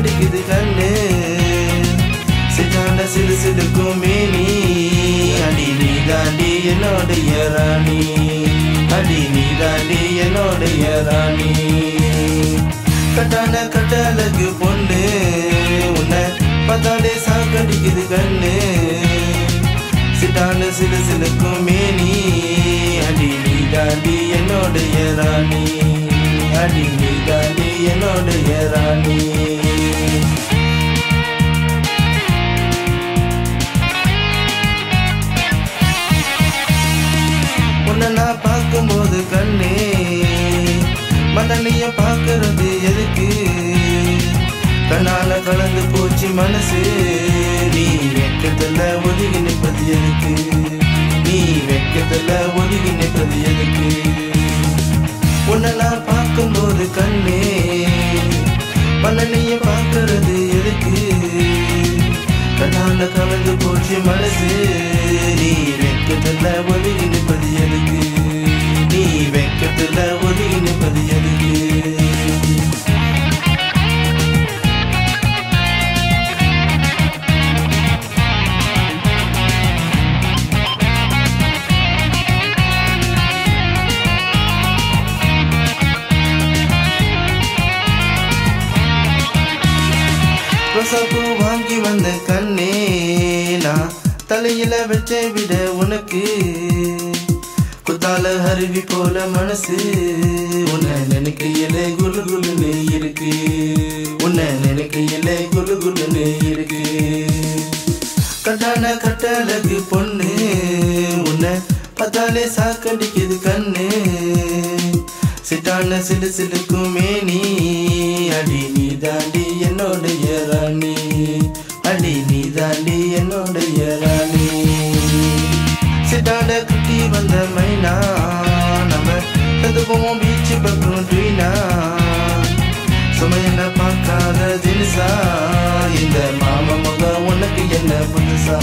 சாக்கடிக்குது கண்ணு சிட்டான சிலு சிலுக்கும் மேனி அடி நீ தாண்டி என்னோடைய ராணி அடி நீ தாண்டி என்னோடைய ராணி கட்டான கட்டழகு பொண்ணு உன்னை பார்த்தாலே சாக்கடிக்குது கண்ணு சிட்டான சிலு சிலுக்கும் மேனி அடி நீ தாண்டி என்னோடைய ராணி அடி நீ தாண்டி என்னோடைய ராணி உன்னை நான் பார்க்கும்போது கண்ணே மணலைய பார்க்கறது எதுக்கு கண்ணால கலந்து போச்சு மனசு நீ வெக்கத்துல ஒதுங்கி நிற்பது எதுக்கு நீ வெக்கத்துல ஒதுங்கி நிற்பது எதுக்கு உன்னை நான் பார்க்கும்போது கண்ணே மணலைய பார்க்கறது எதுக்கு கண்ணால கலந்து போச்சு மனசு நீ வெக்கத்துல ஒதுங்கி நிற்பது எதுக்கு நீ வெக்கத்துல ஒதுங்கி நிற்பது எதுக்கு ரோசாப்பூ வாங்கி வந்த கண்ணே நான் தலையில வச்ச விட உனக்கு குத்தால அருவி போல மனசு உன்னை நினைக்கையில குலு குலுன்னு இருக்கு உன்னை நினைக்கையில குலு குலுன்னு இருக்கு கட்டான கட்டழகு பொண்ணு உன்னை பார்த்தாலே சாக்கடிக்குது கண்ணு சிட்டான சிலு சிலுக்கும் மேனி அடி நீ தாண்டி என்னோடைய ராணி அடி நீ தாண்டி என்னோடைய ராணி சிட்டான குட்டி வந்த மைனா நம்ம எதுவும் பீச்சு பக்கம் ட்ரீனா சுமையன பார்க்காத தினசா இந்த மாம முகம் உனக்கு என்ன புதுசா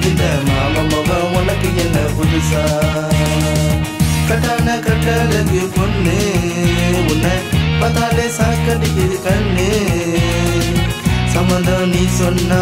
இந்த மாம முகம் உனக்கு என்ன புதுசா கட்டான கட்டழகு பொண்ணு உன்னை பார்த்தாலே சாக்கடிக்குது கண்ணு சம்மந்தம் நீ சொன்னா